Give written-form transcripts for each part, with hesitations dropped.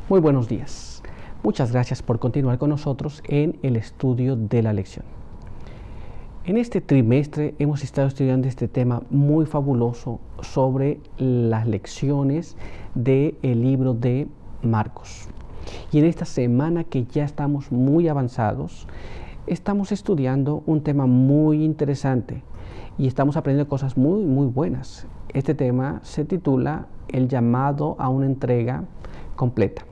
Muy buenos días. Muchas gracias por continuar con nosotros en el estudio de la lección. En este trimestre hemos estado estudiando este tema muy fabuloso sobre las lecciones del libro de Marcos. Y en esta semana que ya estamos muy avanzados, estamos estudiando un tema muy interesante y estamos aprendiendo cosas muy buenas. Este tema se titula El llamado a una entrega completa.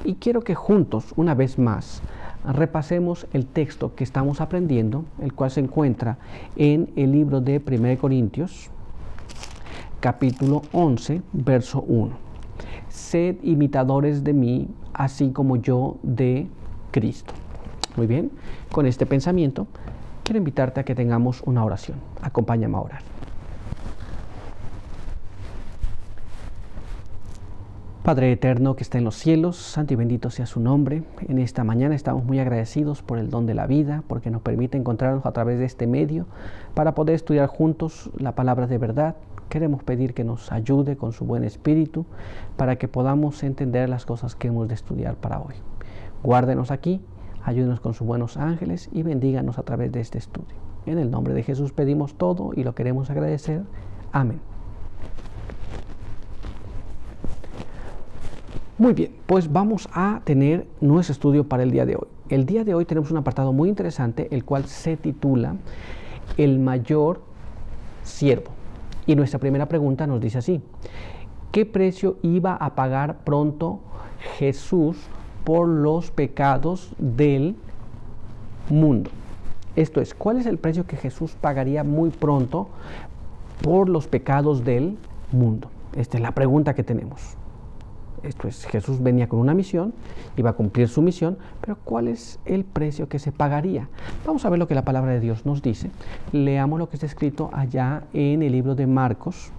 Y quiero que juntos, una vez más, repasemos el texto que estamos aprendiendo, el cual se encuentra en el libro de 1 Corintios, capítulo 11, verso 1. Sed imitadores de mí, así como yo de Cristo. Muy bien, con este pensamiento, quiero invitarte a que tengamos una oración. Acompáñame a orar. Padre eterno que está en los cielos, santo y bendito sea su nombre. En esta mañana estamos muy agradecidos por el don de la vida, porque nos permite encontrarnos a través de este medio para poder estudiar juntos la palabra de verdad. Queremos pedir que nos ayude con su buen espíritu para que podamos entender las cosas que hemos de estudiar para hoy. Guárdenos aquí, ayúdenos con sus buenos ángeles y bendíganos a través de este estudio. En el nombre de Jesús pedimos todo y lo queremos agradecer. Amén. Muy bien, pues vamos a tener nuestro estudio para el día de hoy. El día de hoy tenemos un apartado muy interesante, el cual se titula El mayor siervo. Y nuestra primera pregunta nos dice así: ¿qué precio iba a pagar pronto Jesús por los pecados del mundo? Esto es, ¿cuál es el precio que Jesús pagaría muy pronto por los pecados del mundo? Esta es la pregunta que tenemos. Esto es, Jesús venía con una misión, iba a cumplir su misión, pero ¿cuál es el precio que se pagaría? Vamos a ver lo que la palabra de Dios nos dice. Leamos lo que está escrito allá en el libro de Marcos,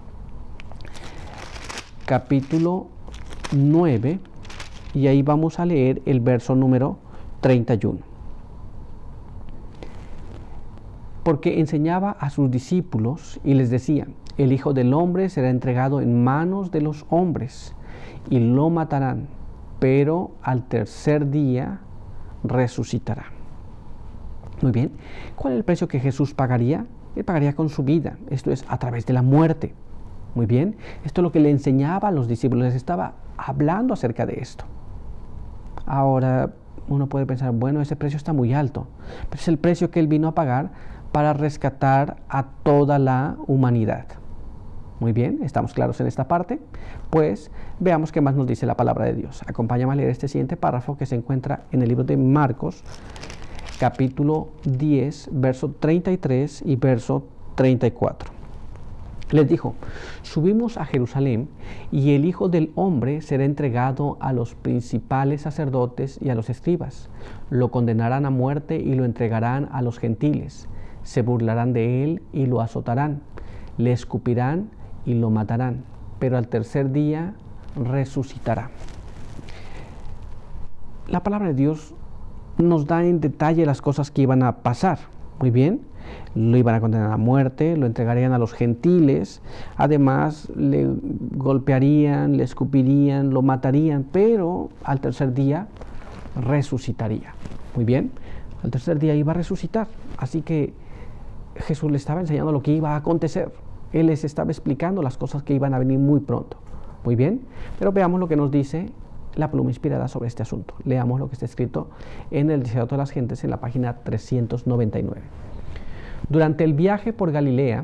capítulo 9, y ahí vamos a leer el verso número 31. Porque enseñaba a sus discípulos y les decía: el Hijo del Hombre será entregado en manos de los hombres, y lo matarán, pero al tercer día resucitará. Muy bien, ¿cuál es el precio que Jesús pagaría? Él pagaría con su vida, esto es, a través de la muerte. Muy bien, esto es lo que le enseñaba a los discípulos, les estaba hablando acerca de esto. Ahora uno puede pensar, bueno, ese precio está muy alto, pero es el precio que Él vino a pagar para rescatar a toda la humanidad. Muy bien, ¿estamos claros en esta parte? Pues veamos qué más nos dice la palabra de Dios. Acompáñame a leer este siguiente párrafo que se encuentra en el libro de Marcos, capítulo 10, verso 33 y verso 34. Les dijo: subimos a Jerusalén, y el Hijo del Hombre será entregado a los principales sacerdotes y a los escribas. Lo condenarán a muerte y lo entregarán a los gentiles. Se burlarán de él y lo azotarán. Le escupirán y lo matarán, pero al tercer día resucitará. La palabra de Dios nos da en detalle las cosas que iban a pasar. Muy bien, lo iban a condenar a muerte, lo entregarían a los gentiles, además le golpearían, le escupirían, lo matarían, pero al tercer día resucitaría. Muy bien, al tercer día iba a resucitar, así que Jesús le estaba enseñando lo que iba a acontecer. Él les estaba explicando las cosas que iban a venir muy pronto. Muy bien, pero veamos lo que nos dice la pluma inspirada sobre este asunto. Leamos lo que está escrito en el Deseo de las Gentes en la página 399. Durante el viaje por Galilea,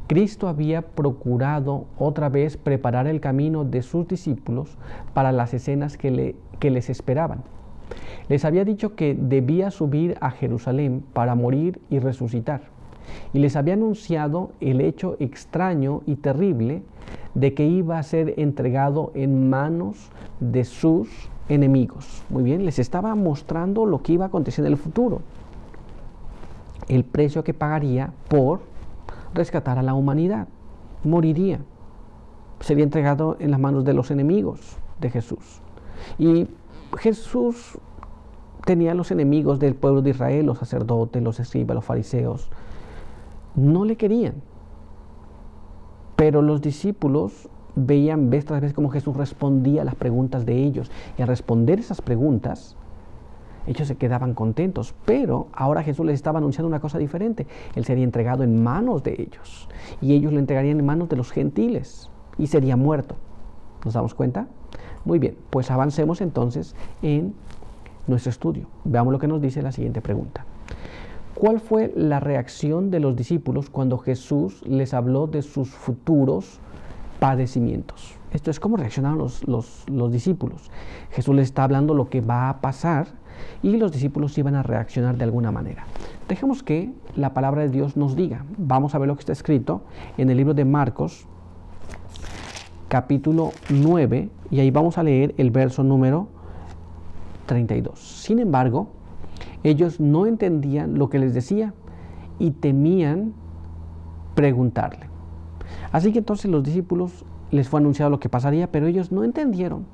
Cristo había procurado otra vez preparar el camino de sus discípulos para las escenas que les esperaban. Les había dicho que debía subir a Jerusalén para morir y resucitar. Y les había anunciado el hecho extraño y terrible de que iba a ser entregado en manos de sus enemigos. Muy bien, les estaba mostrando lo que iba a acontecer en el futuro. El precio que pagaría por rescatar a la humanidad. Moriría. Sería entregado en las manos de los enemigos de Jesús. Y Jesús tenía los enemigos del pueblo de Israel, los sacerdotes, los escribas, los fariseos. No le querían, pero los discípulos veían vez tras vez cómo Jesús respondía a las preguntas de ellos. Y al responder esas preguntas, ellos se quedaban contentos. Pero ahora Jesús les estaba anunciando una cosa diferente. Él sería entregado en manos de ellos. Y ellos le entregarían en manos de los gentiles. Y sería muerto. ¿Nos damos cuenta? Muy bien, pues avancemos entonces en nuestro estudio. Veamos lo que nos dice la siguiente pregunta. ¿Cuál fue la reacción de los discípulos cuando Jesús les habló de sus futuros padecimientos? Esto es cómo reaccionaron los discípulos. Jesús les está hablando lo que va a pasar y los discípulos iban a reaccionar de alguna manera. Dejemos que la palabra de Dios nos diga. Vamos a ver lo que está escrito en el libro de Marcos, capítulo 9, y ahí vamos a leer el verso número 32. Sin embargo, ellos no entendían lo que les decía y temían preguntarle. Así que entonces los discípulos les fue anunciado lo que pasaría, pero ellos no entendieron.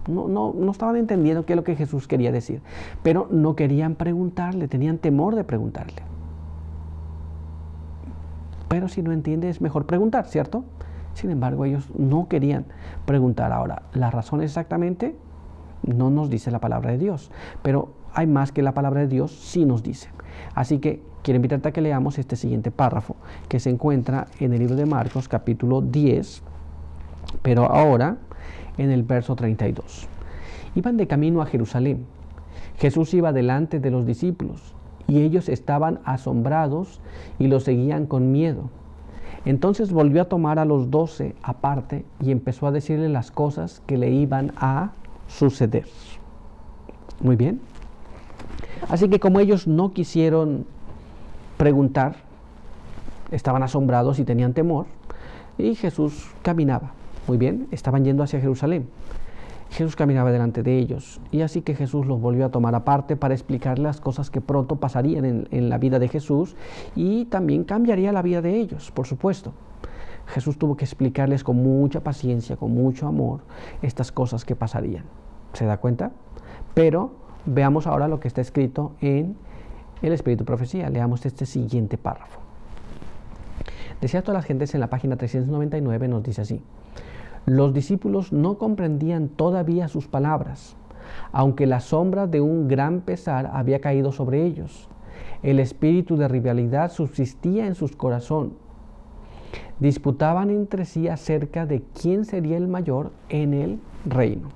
No estaban entendiendo qué es lo que Jesús quería decir, pero no querían preguntarle, tenían temor de preguntarle. Pero si no entiende es mejor preguntar, ¿cierto? Sin embargo, ellos no querían preguntar. Ahora, la razón exactamente no nos dice la palabra de Dios, pero hay más que la palabra de Dios sí nos dice. Así que quiero invitarte a que leamos este siguiente párrafo que se encuentra en el libro de Marcos capítulo 10, pero ahora en el verso 32. Iban de camino a Jerusalén. Jesús iba delante de los discípulos y ellos estaban asombrados y lo seguían con miedo. Entonces volvió a tomar a los 12 aparte y empezó a decirle las cosas que le iban a suceder. Muy bien. Así que como ellos no quisieron preguntar, estaban asombrados y tenían temor, y Jesús caminaba. Muy bien, estaban yendo hacia Jerusalén. Jesús caminaba delante de ellos, y así que Jesús los volvió a tomar aparte para explicar las cosas que pronto pasarían en la vida de Jesús, y también cambiaría la vida de ellos, por supuesto. Jesús tuvo que explicarles con mucha paciencia, con mucho amor, estas cosas que pasarían. ¿Se da cuenta? Pero veamos ahora lo que está escrito en el Espíritu Profecía. Leamos este siguiente párrafo. Decía a todas las gentes en la página 399, nos dice así: los discípulos no comprendían todavía sus palabras, aunque la sombra de un gran pesar había caído sobre ellos. El espíritu de rivalidad subsistía en sus corazones. Disputaban entre sí acerca de quién sería el mayor en el reino.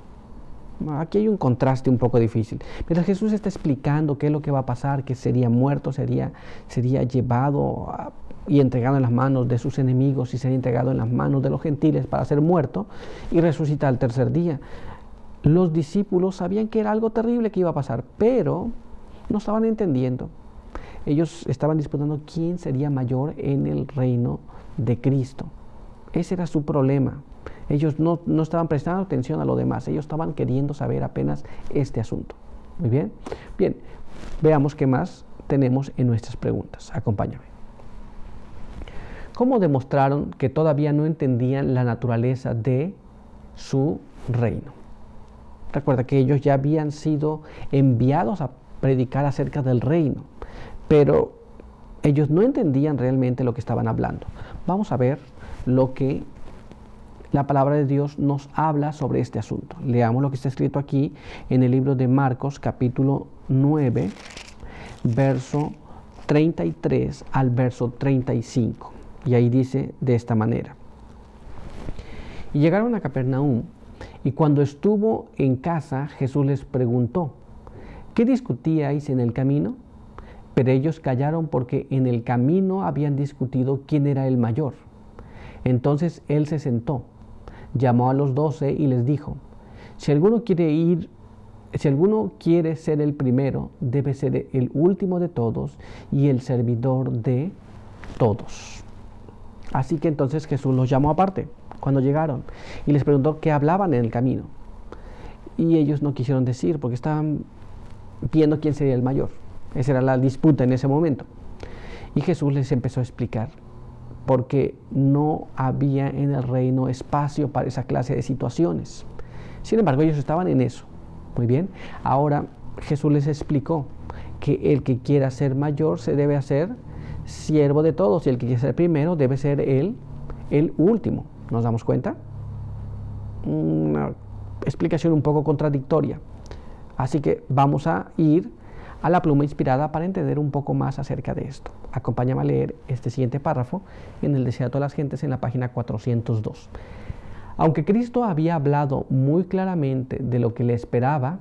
Aquí hay un contraste un poco difícil. Mientras Jesús está explicando qué es lo que va a pasar, que sería muerto, sería llevado y entregado en las manos de sus enemigos y sería entregado en las manos de los gentiles para ser muerto y resucitar al tercer día. Los discípulos sabían que era algo terrible que iba a pasar, pero no estaban entendiendo. Ellos estaban disputando quién sería mayor en el reino de Cristo. Ese era su problema. Ellos no estaban prestando atención a lo demás. Ellos estaban queriendo saber apenas este asunto. Muy bien. Bien, veamos qué más tenemos en nuestras preguntas. Acompáñame. ¿Cómo demostraron que todavía no entendían la naturaleza de su reino? Recuerda que ellos ya habían sido enviados a predicar acerca del reino, pero ellos no entendían realmente lo que estaban hablando. Vamos a ver lo que la palabra de Dios nos habla sobre este asunto. Leamos lo que está escrito aquí en el libro de Marcos, capítulo 9, verso 33 al verso 35. Y ahí dice de esta manera: y llegaron a Capernaum, y cuando estuvo en casa, Jesús les preguntó: ¿qué discutíais en el camino? Pero ellos callaron porque en el camino habían discutido quién era el mayor. Entonces él se sentó, llamó a los 12 y les dijo: si alguno quiere ser el primero, debe ser el último de todos y el servidor de todos. Así que entonces Jesús los llamó aparte cuando llegaron y les preguntó qué hablaban en el camino. Y ellos no quisieron decir porque estaban viendo quién sería el mayor. Esa era la disputa en ese momento. Y Jesús les empezó a explicar porque no había en el reino espacio para esa clase de situaciones. Sin embargo, ellos estaban en eso. Muy bien. Ahora Jesús les explicó que el que quiera ser mayor se debe hacer siervo de todos, y el que quiera ser primero debe ser el último. ¿Nos damos cuenta? una explicación un poco contradictoria. Así que vamos a ir a la pluma inspirada para entender un poco más acerca de esto. Acompáñame a leer este siguiente párrafo en el Deseo a todas las gentes en la página 402. Aunque Cristo había hablado muy claramente de lo que le esperaba,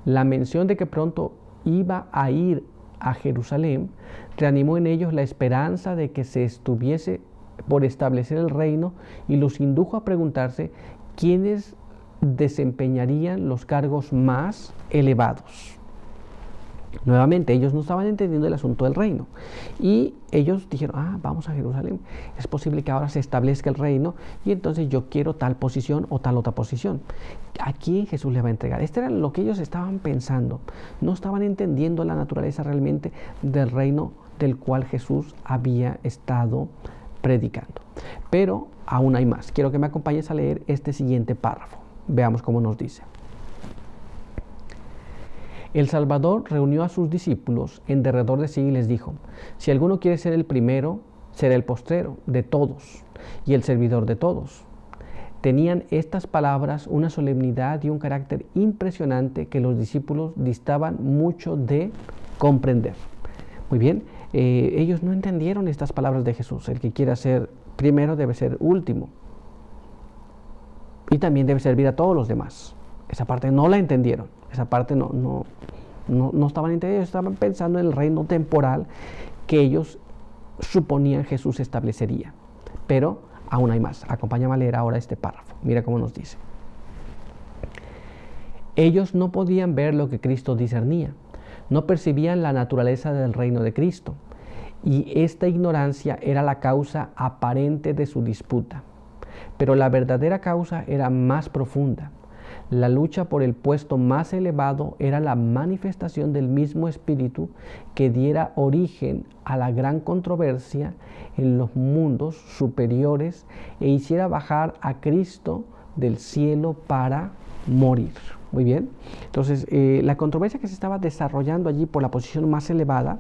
la mención de que pronto iba a ir a Jerusalén reanimó en ellos la esperanza de que se estuviese por establecer el reino y los indujo a preguntarse quiénes desempeñarían los cargos más elevados. Nuevamente, ellos no estaban entendiendo el asunto del reino y ellos dijeron, vamos a Jerusalén, es posible que ahora se establezca el reino y entonces yo quiero tal posición o tal otra posición. ¿A quién Jesús le va a entregar? Esto era lo que ellos estaban pensando, no estaban entendiendo la naturaleza realmente del reino del cual Jesús había estado predicando. Pero aún hay más. Quiero que me acompañes a leer este siguiente párrafo. Veamos cómo nos dice. El Salvador reunió a sus discípulos en derredor de sí y les dijo: si alguno quiere ser el primero, será el postrero de todos y el servidor de todos. Tenían estas palabras una solemnidad y un carácter impresionante que los discípulos distaban mucho de comprender. Muy bien, ellos no entendieron estas palabras de Jesús. El que quiera ser primero debe ser último y también debe servir a todos los demás. Esa parte no la entendieron. Esa parte no estaban entendiendo, estaban pensando en el reino temporal que ellos suponían Jesús establecería. Pero aún hay más. Acompáñame a leer ahora este párrafo. Mira cómo nos dice. Ellos no podían ver lo que Cristo discernía. No percibían la naturaleza del reino de Cristo. Y esta ignorancia era la causa aparente de su disputa. Pero la verdadera causa era más profunda. La lucha por el puesto más elevado era la manifestación del mismo espíritu que diera origen a la gran controversia en los mundos superiores e hiciera bajar a Cristo del cielo para morir. Muy bien, entonces la controversia que se estaba desarrollando allí por la posición más elevada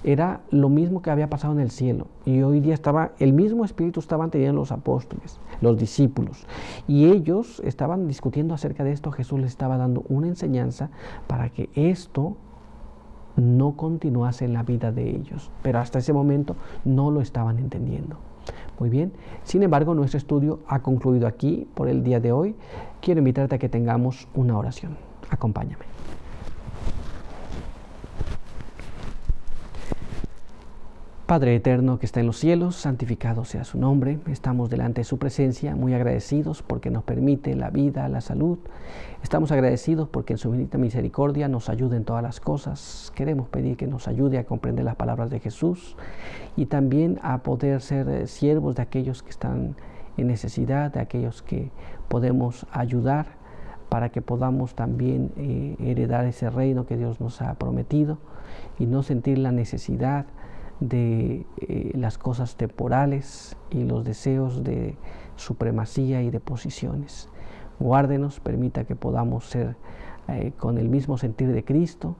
era lo mismo que había pasado en el cielo, y hoy día el mismo espíritu estaban teniendo los apóstoles, los discípulos, y ellos estaban discutiendo acerca de esto. Jesús les estaba dando una enseñanza para que esto no continuase en la vida de ellos, pero hasta ese momento no lo estaban entendiendo. Muy bien, sin embargo, nuestro estudio ha concluido aquí por el día de hoy. Quiero invitarte a que tengamos una oración. Acompáñame. Padre eterno que está en los cielos, santificado sea su nombre. Estamos delante de su presencia muy agradecidos porque nos permite la vida, la salud. Estamos agradecidos porque en su bendita misericordia nos ayuda en todas las cosas. Queremos pedir que nos ayude a comprender las palabras de Jesús y también a poder ser siervos de aquellos que están en necesidad, de aquellos que podemos ayudar para que podamos también heredar ese reino que Dios nos ha prometido y no sentir la necesidad de las cosas temporales y los deseos de supremacía y de posiciones. Guárdenos, permita que podamos ser con el mismo sentir de Cristo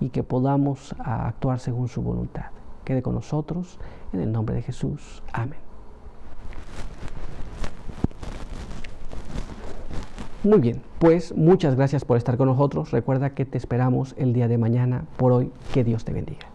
y que podamos actuar según su voluntad. Quede con nosotros en el nombre de Jesús. Amén. Muy bien, pues muchas gracias por estar con nosotros. Recuerda que te esperamos el día de mañana. Por hoy, que Dios te bendiga.